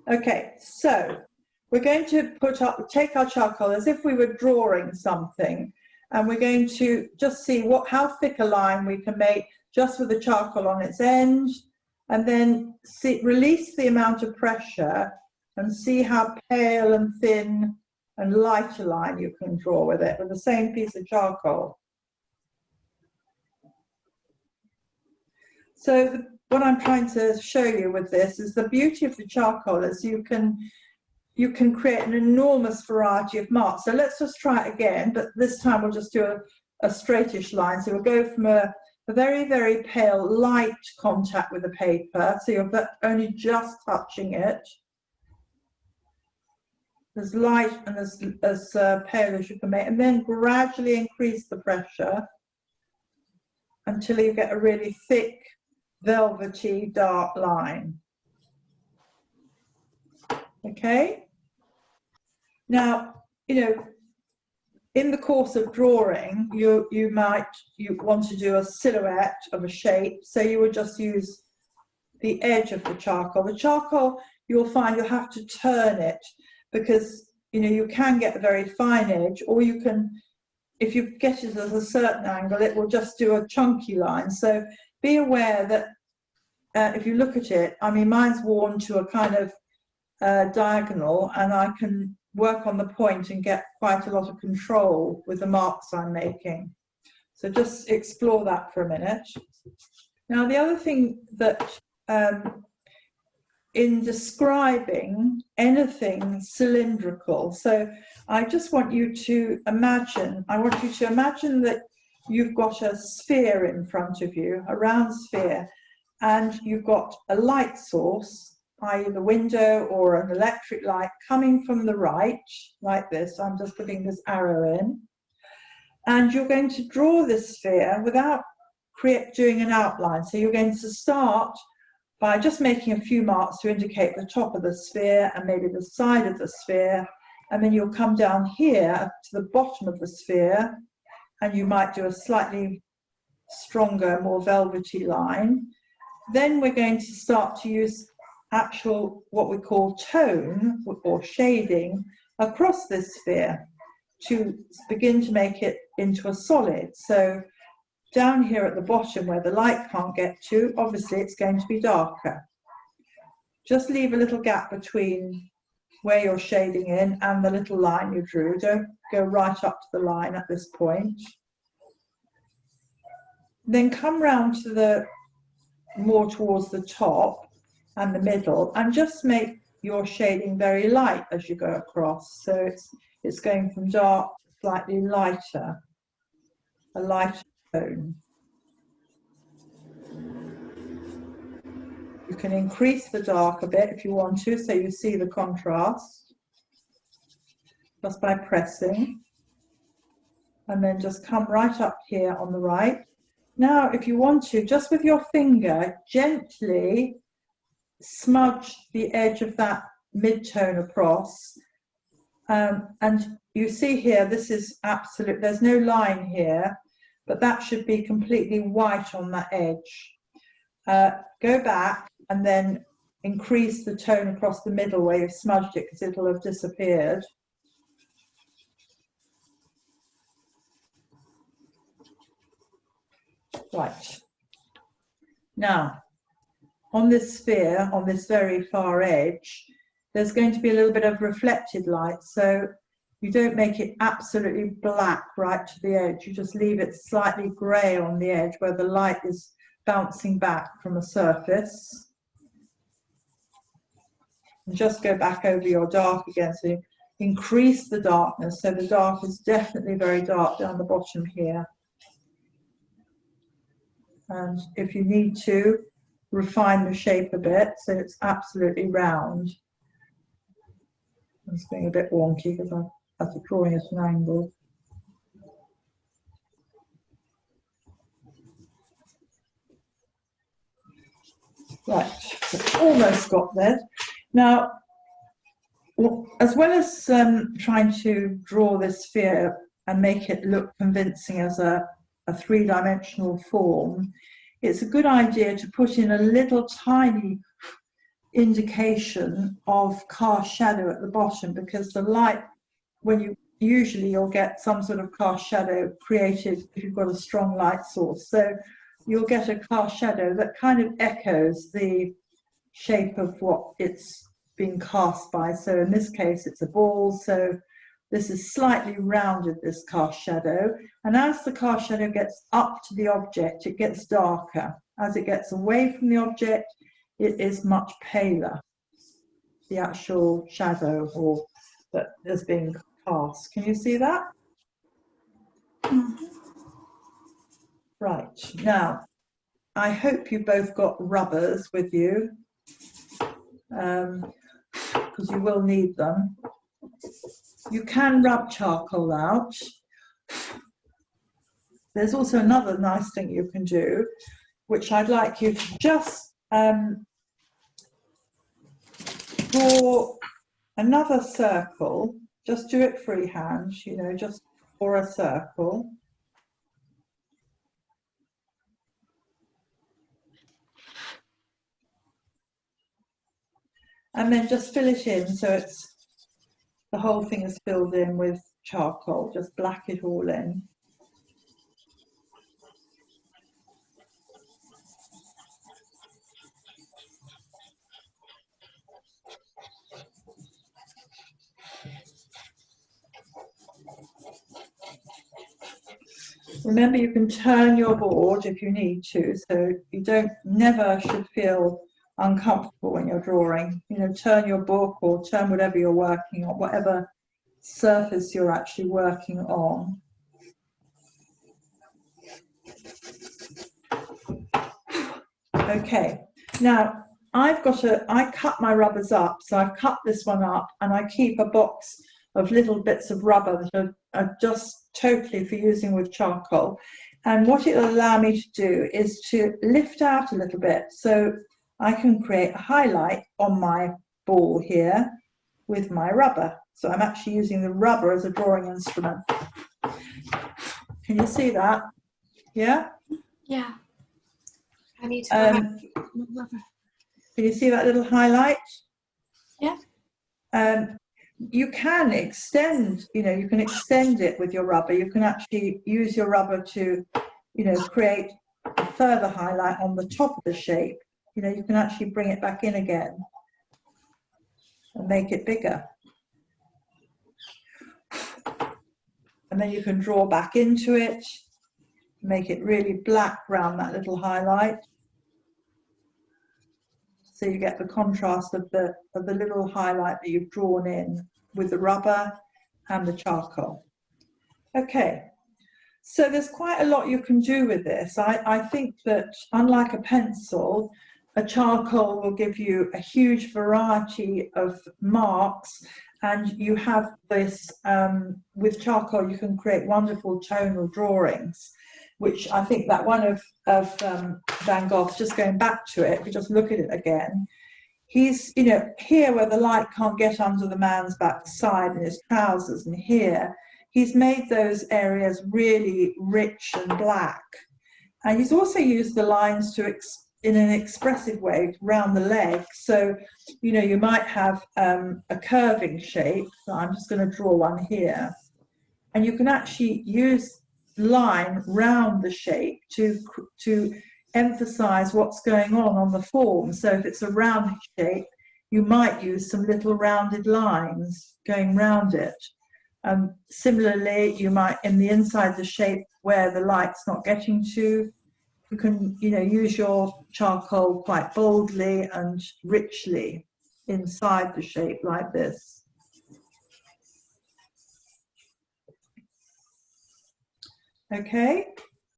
Okay, so we're going to take our charcoal as if we were drawing something, and we're going to just see how thick a line we can make just with the charcoal on its end, and then release the amount of pressure and see how pale and thin and light a line you can draw with it, with the same piece of charcoal. So what I'm trying to show you with this is the beauty of the charcoal is you can create an enormous variety of marks. So let's just try it again, but this time we'll just do a straightish line. So we'll go from a very, very pale light contact with the paper, so you're only just touching it, as light and as pale as you can make, and then gradually increase the pressure until you get a really thick, velvety, dark line. Okay? Now, in the course of drawing, you want to do a silhouette of a shape, so you would just use the edge of the charcoal. The charcoal, you'll find you'll have to turn it, because you can get a very fine edge, or you can, if you get it at a certain angle, it will just do a chunky line. So be aware that if you look at it, I mean, mine's worn to a kind of diagonal, and I can work on the point and get quite a lot of control with the marks I'm making. So just explore that for a minute. Now, the other thing that in describing anything cylindrical, so I just want you to imagine, that you've got a sphere in front of you, a round sphere, and you've got a light source, i.e. the window or an electric light coming from the right, like this. I'm just putting this arrow in. And you're going to draw this sphere without doing an outline. So you're going to start by just making a few marks to indicate the top of the sphere and maybe the side of the sphere. And then you'll come down here to the bottom of the sphere, and you might do a slightly stronger, more velvety line. Then we're going to start to use what we call tone or shading across this sphere to begin to make it into a solid. So down here at the bottom where the light can't get to, obviously it's going to be darker. Just leave a little gap between where you're shading in and the little line you drew. Don't go right up to the line at this point. Then come round to more towards the top and the middle, and just make your shading very light as you go across. So it's going from dark to slightly lighter, a lighter tone. You can increase the dark a bit if you want to, so you see the contrast, just by pressing. And then just come right up here on the right. Now, if you want to, just with your finger, gently smudge the edge of that mid-tone across. And you see here, this is absolute, there's no line here, but that should be completely white on that edge. Go back and then increase the tone across the middle where you've smudged it, because it'll have disappeared. Right. Now, on this sphere, on this very far edge, there's going to be a little bit of reflected light, so you don't make it absolutely black right to the edge. You just leave it slightly grey on the edge where the light is bouncing back from a surface. And just go back over your dark again, so increase the darkness, so the dark is definitely very dark down the bottom here. And if you need to, refine the shape a bit so it's absolutely round. It's being a bit wonky because I'm drawing at an angle. Right, so almost got there. Now, as well as trying to draw this sphere and make it look convincing as a three-dimensional form, it's a good idea to put in a little tiny indication of cast shadow at the bottom, because the light, when you usually you'll get some sort of cast shadow created if you've got a strong light source. So you'll get a cast shadow that kind of echoes the shape of what it's being cast by. So in this case, it's a ball. So this is slightly rounded, this cast shadow. And as the cast shadow gets up to the object, it gets darker. As it gets away from the object, it is much paler, the actual shadow or that is being cast. Can you see that? Mm-hmm. Right, now, I hope you both got rubbers with you, because you will need them. You can rub charcoal out. There's also another nice thing you can do, which I'd like you to just draw another circle. Just do it freehand, you know, just draw a circle. And then just fill it in so it's the whole thing is filled in with charcoal. Just black it all in. Remember, you can turn your board if you need to, so you never should feel uncomfortable when you're drawing. You know, turn your book or turn whatever you're working on, whatever surface you're actually working on. Okay, now I cut my rubbers up, so I've cut this one up and I keep a box of little bits of rubber that are just totally for using with charcoal. And what it will allow me to do is to lift out a little bit, so I can create a highlight on my ball here with my rubber. So I'm actually using the rubber as a drawing instrument. Can you see that? Yeah? Yeah. I need to rubber. Can you see that little highlight? Yeah. You can extend, you know, you can extend it with your rubber. You can actually use your rubber to, you know, create a further highlight on the top of the shape. You know, you can actually bring it back in again and make it bigger. And then you can draw back into it, make it really black around that little highlight. So you get the contrast of the little highlight that you've drawn in with the rubber and the charcoal. Okay, so there's quite a lot you can do with this. I think that unlike a pencil, a charcoal will give you a huge variety of marks, and you have this, with charcoal you can create wonderful tonal drawings, which I think that one of Van Gogh's, just going back to it, if we just look at it again, he's, you know, here where the light can't get under the man's backside in his trousers, and here he's made those areas really rich and black. And he's also used the lines to in an expressive way around the leg. So, you know, you might have a curving shape. So I'm just going to draw one here. And you can actually use line round the shape to emphasize what's going on the form. So if it's a round shape, you might use some little rounded lines going round it. Similarly, you might, in the inside the shape where the light's not getting to, you can, you know, use your charcoal quite boldly and richly inside the shape like this. Okay,